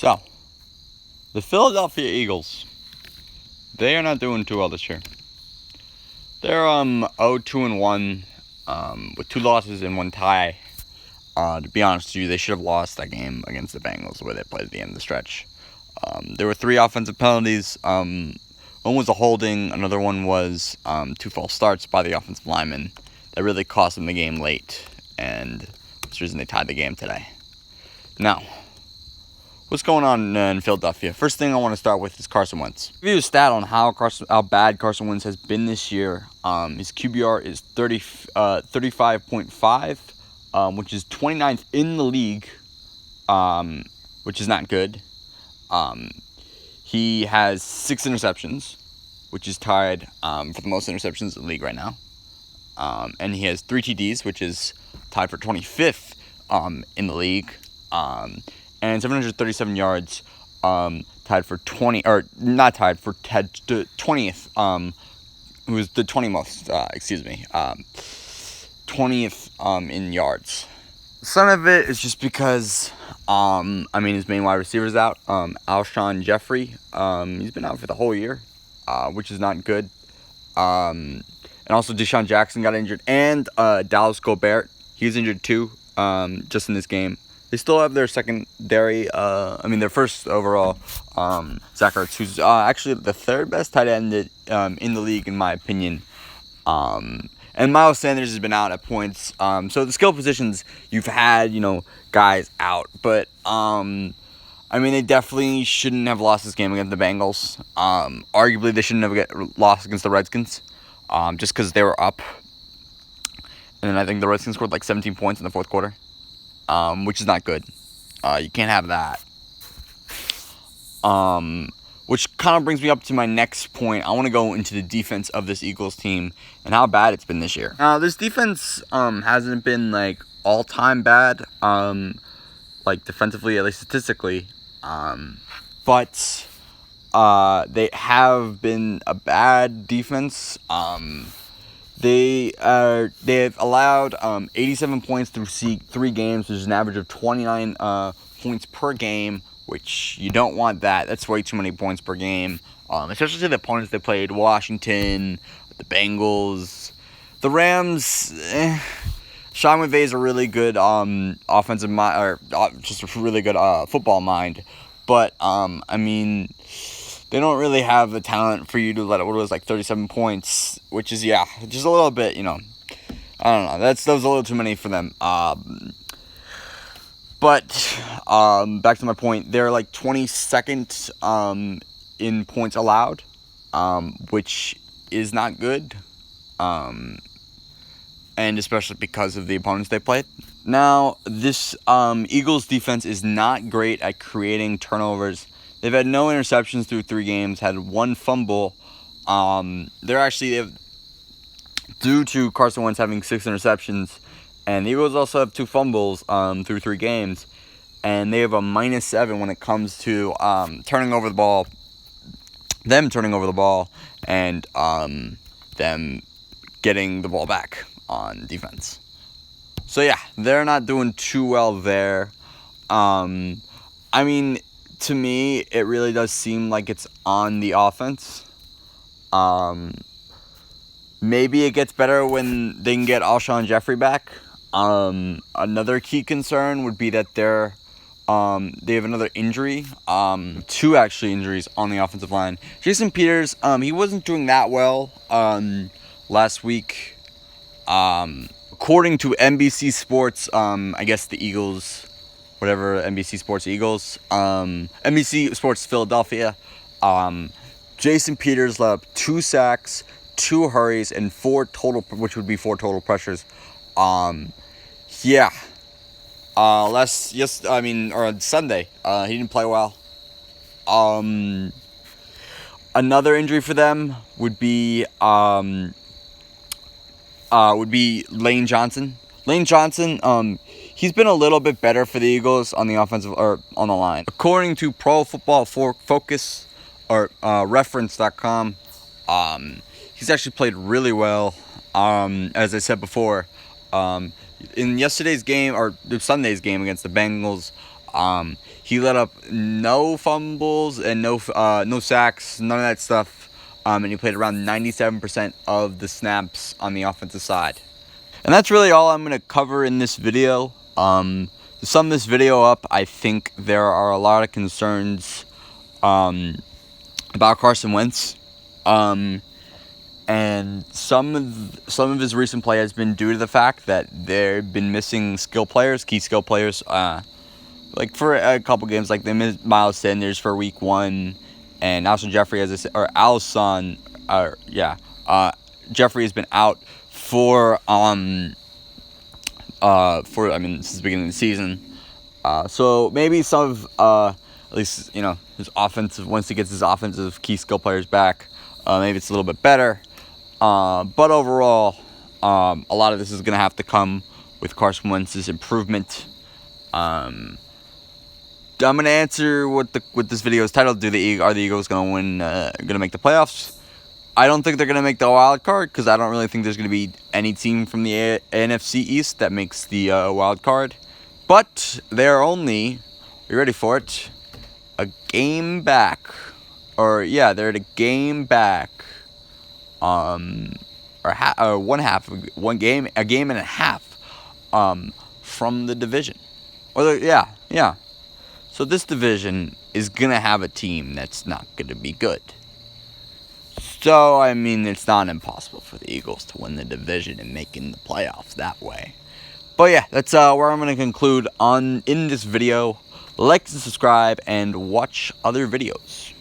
So, the Philadelphia Eagles, they are not doing too well this year. They're 0-2-1 with 2 losses and 1 tie. To be honest with you, they should have lost that game against the Bengals where they played at the end of the stretch. There were 3 offensive penalties. One was a holding. Another one was 2 false starts by the offensive lineman that really cost them the game late, and that's the reason they tied the game today. Now, what's going on in Philadelphia? First thing I want to start with is Carson Wentz. I'll give you a stat on how bad Carson Wentz has been this year. His QBR is 35.5, which is 29th in the league, which is not good. He has 6 interceptions, which is tied for the most interceptions in the league right now. And he has 3 TDs, which is tied for 25th in the league. And 737 yards, tied for 20, or not tied, for 20th, who was the 20 most, 20th in yards. Some of it is just because, his main wide receiver's out, Alshon Jeffrey, he's been out for the whole year, which is not good. And also Deshaun Jackson got injured, and Dallas Goedert, he's injured too, just in this game. They still have their secondary, their first overall, Zach Ertz, who's actually the 3rd best tight end in the league, in my opinion. And Miles Sanders has been out at points. So the skill positions, you've had, guys out. But, they definitely shouldn't have lost this game against the Bengals. Arguably, they shouldn't have lost against the Redskins, just because they were up. And then I think the Redskins scored like 17 points in the 4th quarter. Which is not good. You can't have that. Which kind of brings me up to my next point. I want to go into the defense of this Eagles team and how bad it's been this year. Now, this defense hasn't been like all-time bad, defensively, at least statistically. But they have been a bad defense. They have allowed 87 points through 3 games, which is an average of 29 points per game, which you don't want that. That's way too many points per game, especially to the opponents they played: Washington, the Bengals, the Rams. Sean McVay is a really good offensive mind, or just a really good football mind, but they don't really have the talent for you to let it, 37 points, which is, just a little bit, I don't know. That was a little too many for them. But back to my point, they're 22nd in points allowed, which is not good, and especially because of the opponents they played. Now, this Eagles defense is not great at creating turnovers. They've had no interceptions through 3 games, had 1 fumble. Due to Carson Wentz having 6 interceptions, and the Eagles also have 2 fumbles through 3 games, and they have a -7 when it comes to turning over the ball, and them getting the ball back on defense. So they're not doing too well there. To me, it really does seem like it's on the offense. Maybe it gets better when they can get Alshon Jeffrey back. Another key concern would be that they have another injury. 2 actually injuries on the offensive line. Jason Peters, he wasn't doing that well last week. According to NBC Sports, I guess the Eagles, whatever, NBC Sports Eagles, NBC Sports Philadelphia, Jason Peters let up 2 sacks, 2 hurries, and 4 total, which would be 4 total pressures. On Sunday, he didn't play well. Another injury for them would be Lane Johnson. Lane Johnson, he's been a little bit better for the Eagles on the offensive, or on the line. According to Pro Football Focus, or Reference.com, he's actually played really well. As I said before, in yesterday's game, or Sunday's game against the Bengals, He let up no fumbles and no sacks, none of that stuff. And he played around 97% of the snaps on the offensive side. And that's really all I'm going to cover in this video. To sum this video up, I think there are a lot of concerns about Carson Wentz. And some of his recent play has been due to the fact that they've been missing key skill players. Like for a couple games, like they missed Miles Sanders for week 1, and Alshon Jeffrey Jeffrey has been out for since the beginning of the season. So maybe some of at least his offensive, once he gets his offensive key skill players back, maybe it's a little bit better. But overall, a lot of this is going to have to come with Carson Wentz's improvement. I'm going to answer what this video is titled. Are the Eagles going to win? Going to make the playoffs? I don't think they're going to make the wild card because I don't really think there's going to be any team from the NFC East that makes the wild card. But they're only, are you ready for it? A game back. They're at a game back. A game and a half from the division. So this division is going to have a team that's not going to be good. So, I mean, it's not impossible for the Eagles to win the division and make in the playoffs that way. But yeah, that's where I'm going to conclude in this video. Like and subscribe and watch other videos.